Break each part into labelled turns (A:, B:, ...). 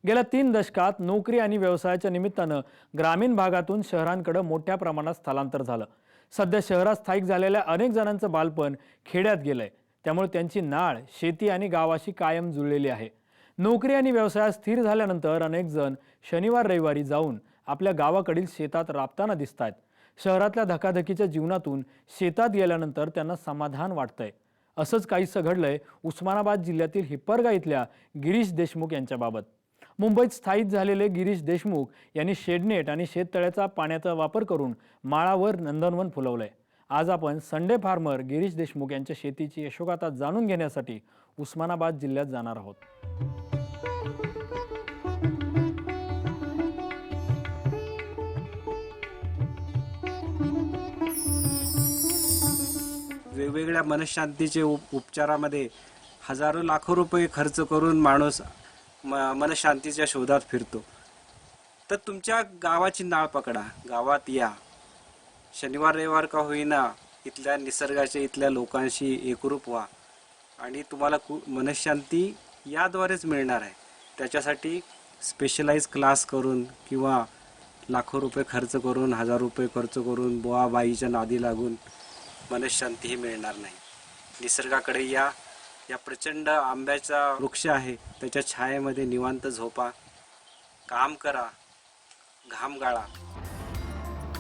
A: गेल्या 3 दशकात नोकरी आणि व्यवसायाच्या निमित्तानं ग्रामीण भागातून शहरांकडे मोठ्या प्रमाणात स्थलांतर झालं. सध्या शहरात स्थायिक झालेल्या अनेक जणांचं बालपण खेड्यात गेलंय. त्यामुळे त्यांची नाळ शेती आणि गावाशी कायम जुळलेली आहे. नोकरी आणि व्यवसायात स्थिर झाल्यानंतर अनेक जण शनिवार रविवारी जाऊन आपल्या गावाकडील शेतात राबताना दिसतायत. शहरातल्या धकाधकीच्या जीवनातून शेतात गेल्यानंतर त्यांना समाधान वाटतंय. असंच काहीसं घडलंय उस्मानाबाद जिल्ह्यातील हिप्परगा इथल्या गिरीश देशमुख यांच्याबाबत. मुंबईत स्थायिक झालेले गिरीश देशमुख यांनी शेडनेट आणि शेततळ्याचा पाण्याचा वापर करून माळावर नंदनवन फुलवलंय. आज आपण संडे फार्मर गिरीश देशमुख यांच्या शेतीची यशोगाथा जाणून घेण्यासाठी उस्मानाबाद जिल्ह्यात जाणार आहोत.
B: वेगवेगळ्या मनशांतीचे उपचारामध्ये हजारो लाखो रुपये खर्च करून माणूस मनशांतीच्या शोधात फिरतो. तर तुमच्या गावाची नाळ पकडा, गावात या, शनिवार रविवार का होईना इथल्या निसर्गाच्या इथल्या लोकांशी एकरूप व्हा आणि तुम्हाला मनशांती याद्वारेच मिळणार आहे. त्याच्यासाठी स्पेशलाइज क्लास करून किंवा लाखो रुपये खर्च करून, हजार रुपये खर्च करून बुवा बाईच्या नादी लागून मनशांती ही मिळणार नाही. निसर्गाकडे या. या प्रचंड आंब्याचा वृक्ष आहे, त्याच्या छायेमध्ये निवांत झोपा, काम करा, घाम गाळा.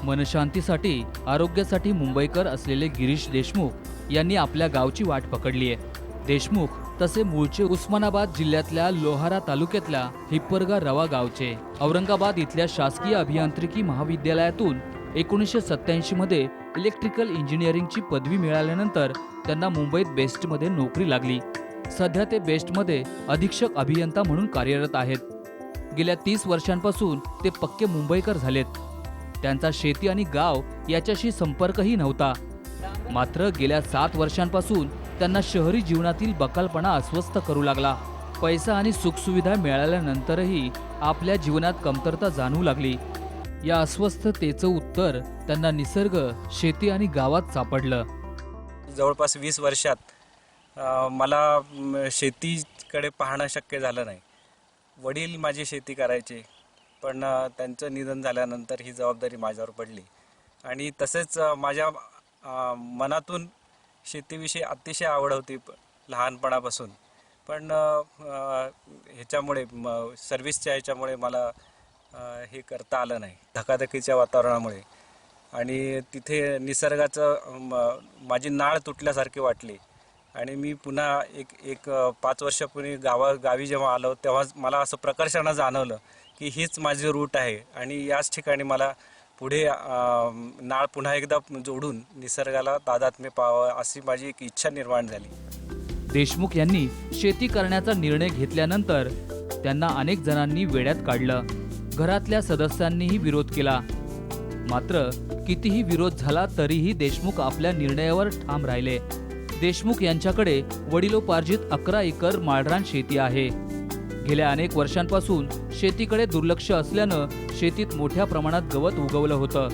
C: मनशांतीसाठी, आरोग्यासाठी मुंबईकर असलेले गिरीश देशमुख यांनी आपल्या गावची वाट पकडली आहे. देशमुख तसे मूळचे उस्मानाबाद जिल्ह्यातल्या लोहारा तालुक्यातल्या हिप्परगा रवा गावचे. औरंगाबाद इथल्या शासकीय अभियांत्रिकी महाविद्यालयातून 1987 मध्ये इलेक्ट्रिकल इंजिनिअरिंगची पदवी मिळाल्यानंतर त्यांना मुंबईत बेस्टमध्ये नोकरी लागली. सध्या ते बेस्टमध्ये अधीक्षक अभियंता म्हणून कार्यरत आहेत. गेल्या 30 वर्षांपासून ते पक्के मुंबईकर झालेत. त्यांचा शेती आणि गाव याच्याशी संपर्कही नव्हता. मात्र गेल्या 7 वर्षांपासून त्यांना शहरी जीवनातील बकालपणा अस्वस्थ करू लागला. पैसा आणि सुखसुविधा मिळाल्यानंतरही आपल्या जीवनात कमतरता जाणवू लागली. या अस्वस्थतेचं उत्तर त्यांना निसर्ग, शेती आणि गावात सापडलं.
B: जवळपास 20 वर्षात मला शेतीकडे पाहणं शक्य झालं नाही. वडील माझी शेती करायचे, पण त्यांचं निधन झाल्यानंतर ही जबाबदारी माझ्यावर पडली. आणि तसेच माझ्या मनातून शेतीविषयी अतिशय आवड होती लहानपणापासून. पण ह्याच्यामुळे सर्व्हिसच्या ह्याच्यामुळे मला हे करता आलं नाही, धकाधकीच्या वातावरणामुळे. आणि तिथे निसर्गाचं माझी नाळ तुटल्यासारखी वाटली. आणि मी पुन्हा एक 5 वर्षापूर्वी गावी जेव्हा आलो तेव्हा मला असं प्रकर्षानं जाणवलं की हीच माझी रूट आहे आणि याच ठिकाणी मला पुढे नाळ पुन्हा एकदा जोडून निसर्गाला तादात्म्य पाहावं अशी माझी एक इच्छा निर्माण झाली.
C: देशमुख यांनी शेती करण्याचा निर्णय घेतल्यानंतर त्यांना अनेक जणांनी वेड्यात काढलं. घरातल्या सदस्यांनीही विरोध केला. मात्र कितीही विरोध झाला तरीही देशमुख आपल्या निर्णयावर ठाम राहिले. देशमुख यांच्याकडे वडिलोपार्जित 11 एकर माळरान शेती आहे. गेल्या अनेक वर्षांपासून शेतीकडे दुर्लक्ष असल्यानं शेतीत मोठ्या प्रमाणात गवत उगवलं होतं.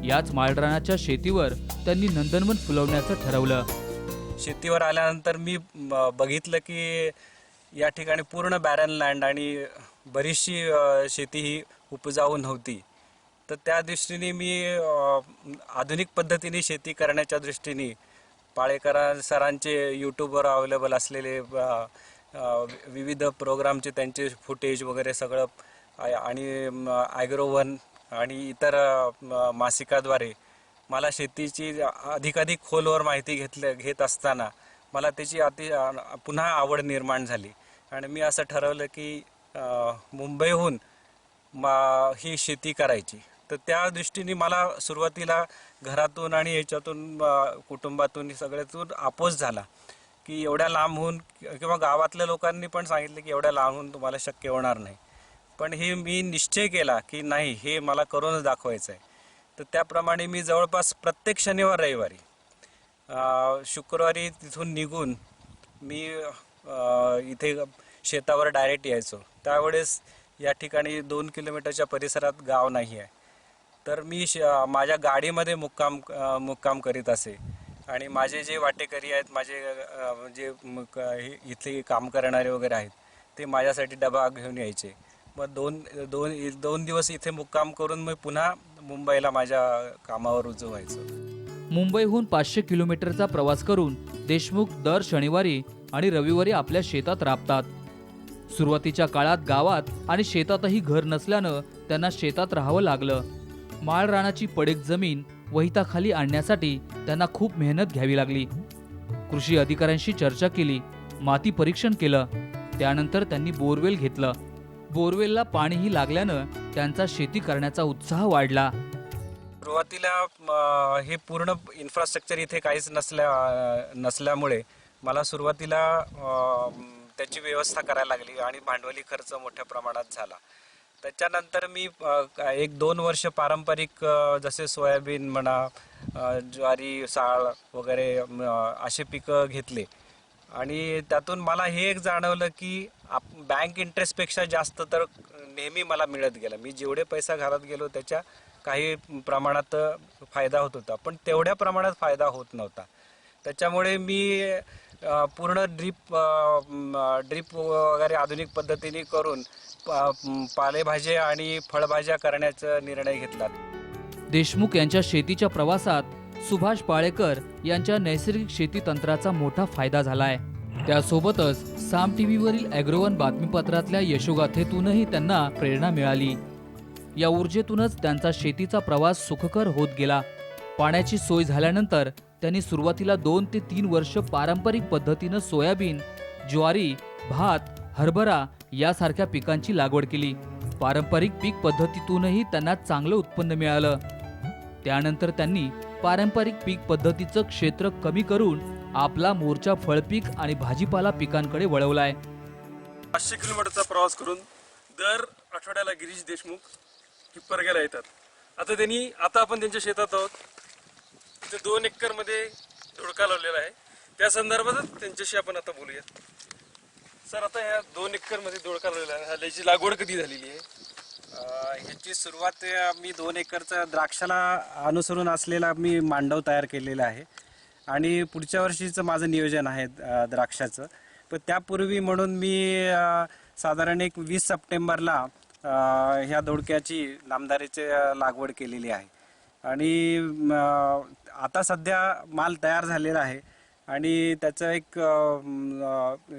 C: याच माळरानाच्या शेतीवर त्यांनी नंदनवन फुलवण्याचं ठरवलं.
B: शेतीवर आल्यानंतर मी बघितलं की या ठिकाणी पूर्ण बॅरन लँड आणि बरीचशी शेती ही उपजाऊ नव्हती. तर त्या दृष्टीने मी आधुनिक पद्धतीने शेती करण्याच्या दृष्टीने पाळेकर सरांचे यूट्यूबवर अवेलेबल असलेले विविध प्रोग्रामचे त्यांचे फुटेज वगैरे सगळं आणि ॲग्रोवन आणि इतर मासिकाद्वारे मला शेतीची अधिकाधिक खोलवर माहिती घेत असताना मला त्याची पुन्हा आवड निर्माण झाली. आणि मी असं ठरवलं की मुंबईहून ही शेती करायची. तर त्या दृष्टीने मला सुरुवातीला घरातून आणि याच्यातून कुटुंबातून सगळ्यातून अपोज झाला की एवढ्या लांबहून, किंवा गावातल्या लोकांनी पण सांगितलं की एवढ्या लांबहून तुम्हाला शक्य होणार नाही. पण हे मी निश्चय केला की नाही, हे मला करूनच दाखवायचं आहे. तर त्याप्रमाणे मी जवळपास प्रत्येक शनिवार रविवारी, शुक्रवारी तिथून निघून मी इथे शेतावर डायरेक्ट यायचो. त्यावेळेस या ठिकाणी 2 किलोमीटरच्या परिसरात गाव नाही आहे. तर मी माझ्या गाडीमध्ये मुक्काम करीत असे. आणि माझे जे वाटेकरी आहेत, माझे जे इथे काम करणारे वगैरे आहेत, ते माझ्यासाठी डबा घेऊन यायचे. मग दोन दिवस इथे मुक्काम करून मग पुन्हा मुंबईला माझ्या कामावर रुजू व्हायचं.
C: मुंबईहून 500 किलोमीटरचा प्रवास करून देशमुख दर शनिवारी आणि रविवारी आपल्या शेतात राबतात. सुरुवातीच्या काळात गावात आणि शेतातही घर नसल्यानं त्यांना शेतात राहावं लागलं. माळ रानाची पडीक जमीन वहिताखाली आणण्यासाठी त्यांना खूप मेहनत घ्यावी लागली. कृषी अधिकाऱ्यांशी चर्चा केली, माती परीक्षण केलं. त्यानंतर त्यांनी बोरवेल घेतलं. बोरवेलला पाणीही लागल्यानं त्यांचा शेती करण्याचा उत्साह वाढला.
B: सुरुवातीला हे पूर्ण इन्फ्रास्ट्रक्चर इथे काहीच नसल्यामुळे मला सुरुवातीला त्याची व्यवस्था करायला लागली आणि भांडवली खर्च मोठ्या प्रमाणात झाला. त्याच्यानंतर मी 1-2 वर्ष पारंपरिक जसे सोयाबीन म्हणा, ज्वारी, साळ वगैरे असे पिकं घेतले आणि त्यातून मला हे एक जाणवलं की बँक इंटरेस्टपेक्षा जास्त तर नेहमी मला मिळत गेला. मी जेवढे पैसा घालत गेलो त्याच्या काही प्रमाणात फायदा होत होता, पण तेवढ्या प्रमाणात फायदा होत नव्हता. त्याच्यामुळे मी पूर्ण ड्रीप वगैरे आधुनिक पद्धतीने करून पालेभाज्या आणि फळभाज्या करण्याचा निर्णय घेतला.
C: देशमुख यांच्या शेतीच्या प्रवासात सुभाष पाळेकर यांच्या नैसर्गिक शेती तंत्राचा मोठा फायदा झालाय. त्यासोबतच साम टीव्हीवरील ॲग्रोवन बातमीपत्रातल्या यशोगाथेतूनही त्यांना प्रेरणा मिळाली. या ऊर्जेतूनच त्यांचा शेतीचा प्रवास सुखकर होत गेला. पाण्याची सोय झाल्यानंतर त्यांनी सुरुवातीला 2 ते 3 वर्ष पारंपरिक पद्धतीनं सोयाबीन, ज्वारी, भात, हरभरा यासारख्या पिकांची लागवड केली. पारंपरिक पीक पद्धतीतूनही त्यांना चांगलं उत्पन्न मिळालं. त्यानंतर त्यांनी पारंपरिक पीक पद्धतीचं क्षेत्र कमी करून आपला मोर्चा फळपीक आणि भाजीपाला पिकांकडे वळवलाय.
D: 500 किलोमीटरचा प्रवास करून दर आठवड्याला गिरीश देशमुख हिप्परग्याला येतात. आता आपण त्यांच्या शेतात आहोत. तिथे 2 एकरमध्ये दोडका लावलेला आहे. त्या संदर्भातच त्यांच्याशी आपण आता बोलूया. सर, आता ह्या 2 एकरमध्ये दोडका लावलेला आहे, ह्याची लागवड कधी झालेली आहे?
B: ह्याची सुरुवात मी 2 एकरचा द्राक्षाला अनुसरून असलेला मी मांडव तयार केलेला आहे आणि पुढच्या वर्षीचं माझं नियोजन आहे द्राक्षाचं. पण त्यापूर्वी म्हणून मी साधारण 20 सप्टेंबरला ह्या दोडक्याची नामदारीची लागवड केलेली आहे आणि आता सध्या माल तयार झालेला आहे आणि त्याचं एक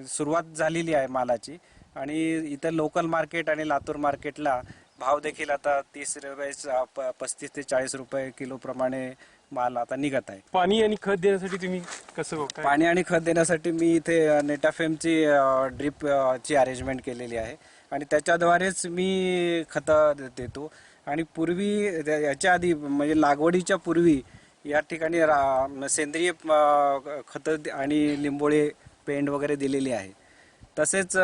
B: सुरुवात झालेली आहे मालाची. आणि इथं लोकल मार्केट आणि लातूर मार्केटला भाव देखील आता 30 रुपये 35 ते 40 रुपये किलो प्रमाणे माल आता निघत आहे.
D: पाणी आणि खत देण्यासाठी तुम्ही कसं काय?
B: पाणी आणि खत देण्यासाठी मी इथे नेटाफेमची ड्रीपची अरेंजमेंट केलेली आहे आणि त्याच्याद्वारेच मी खतं देतो. आणि पूर्वी याच्या आधी म्हणजे लागवडीच्या पूर्वी या ठिकाणी सेंद्रिय खतं आणि लिंबोळे पेंड वगैरे दिलेली आहे. तसेच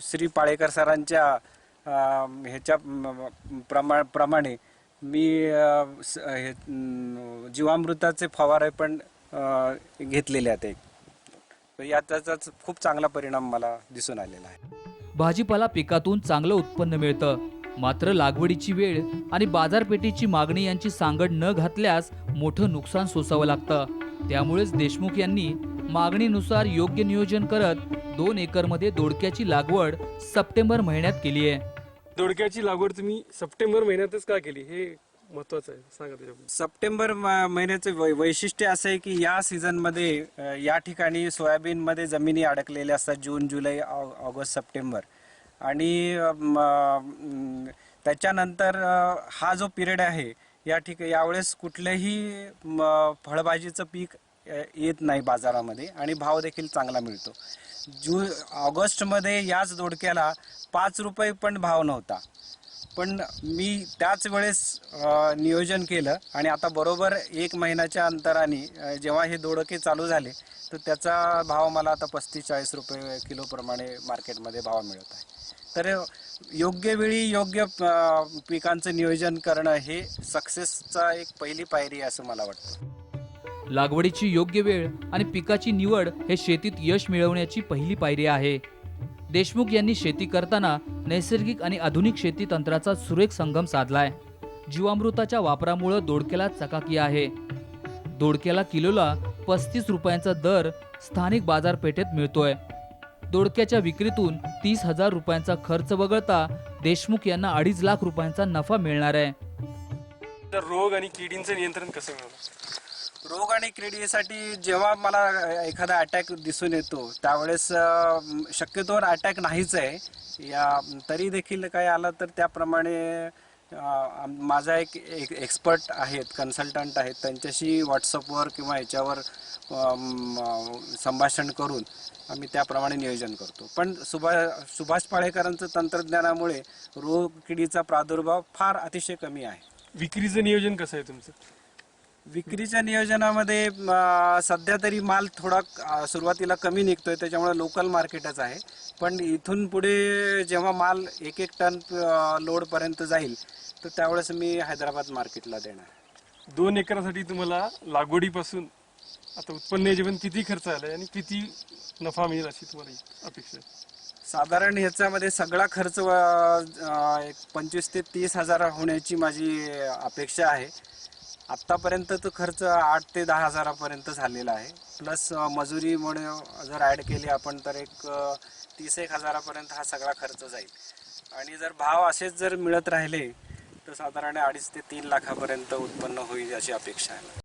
B: श्री पाळेकर सरांच्या ह्याच्या प्रमाणे मी जीवामृताचे फवारे पण घेतलेले आहेत. याचा खूप चांगला परिणाम मला दिसून आलेला आहे.
C: भाजीपाला पिकातून चांगलं उत्पन्न मिळतं, मात्र लागवडीची वेळ आणि बाजारपेठेची मागणी यांची सांगड न घातल्यास मोठं नुकसान सोसावं लागतं. त्यामुळेच देशमुख यांनी मागणीनुसार योग्य नियोजन करत 2 एकरमध्ये दोडक्याची लागवड सप्टेंबर महिन्यात केली आहे.
D: दोडक्याची लागवड तुम्ही सप्टेंबर महिन्यातच का केली, हे महत्वाचं आहे, सांगा त्याच्याबद्दल.
B: सप्टेंबर महिन्याचं वैशिष्ट्य असं आहे की या सीझनमध्ये या ठिकाणी सोयाबीनमध्ये जमिनी अडकलेल्या असतात जून, जुलै, ऑगस्ट, सप्टेंबर. आणि त्याच्यानंतर हा जो पिरियड आहे या ठिकाणी यावेळेस कुठलंही फळभाजीचं पीक येत नाही बाजारामध्ये आणि भाव देखील चांगला मिळतो. ऑगस्टमध्ये याच दोडक्याला 5 रुपये पण भाव नव्हता. पण मी त्याच वेळेस नियोजन केलं आणि आता बरोबर 1 महिन्याच्या अंतराने जेव्हा हे दोडके चालू झाले तर त्याचा भाव मला आता 35-40 रुपये किलो प्रमाणे मार्केटमध्ये भाव मिळत आहे. तर योग्य वेळी योग्य पिकांचं नियोजन करणं हे सक्सेसचा एक पहिली पायरी आहे असं मला वाटतं.
C: लागवडीची योग्य वेळ आणि पिकाची निवड हे शेतीत यश मिळवण्याची पहिली पायरी आहे. देशमुख यांनी शेती करताना नैसर्गिक आणि आधुनिक शेती तंत्राचा सुरेख संगम साधलाय. जीवामृताच्या वापरामुळे दोडक्याला चकाकी आहे. दोडक्याला किलोला 35 रुपयांचा दर स्थानिक बाजारपेठेत मिळतोय. दोडक्याच्या विक्रीतून 30,000 रुपयांचा खर्च वगळता देशमुख यांना 2.5 लाख रुपयांचा नफा मिळणार आहे.
D: तर रोग आणि किडींचं नियंत्रण कसं मिळवलं?
B: रोग आणि किडीसाठी जेव्हा मला एखादा अटॅक दिसून येतो त्यावेळेस शक्यतोवर अटॅक नाहीच आहे तरी देखील काही आलं तर त्याप्रमाणे माझा एक एक्सपर्ट आहेत, कन्सल्टंट आहेत, त्यांच्याशी व्हॉट्सअपवर किंवा ह्याच्यावर संभाषण करून आम्ही त्याप्रमाणे नियोजन करतो. पण सुभाष पाळेकरांचं तंत्रज्ञानामुळे रोग किडीचा प्रादुर्भाव फार अतिशय कमी आहे.
D: विक्रीचं नियोजन कसं आहे तुमचं?
B: विक्रीच्या नियोजनामध्ये सध्या तरी माल थोडा सुरुवातीला कमी निघतोय, त्याच्यामुळे लोकल मार्केटच आहे. पण इथून पुढे जेव्हा माल 1-1 टन लोडपर्यंत जाईल तर त्यावेळेस मी हैदराबाद मार्केटला देणार.
D: 2 एकरासाठी तुम्हाला लागवडीपासून आता उत्पन्न याच्यापर्यंत किती खर्च आलाय आणि किती नफा मिळेल अशी तुम्हाला अपेक्षा आहे?
B: साधारण ह्याच्यामध्ये सगळा खर्च 25,000 ते 30,000 होण्याची माझी अपेक्षा आहे. आत्तापर्यंत तो खर्च 8,000 ते 10,000 पर्यंत झालेला आहे. प्लस मजुरीमुळे जर ॲड केली आपण तर एक 30,000 पर्यंत हा सगळा खर्च जाईल. आणि जर भाव असेच जर मिळत राहिले तर साधारण 2.5 ते 3 लाखापर्यंत उत्पन्न होईल अशी अपेक्षा आहे.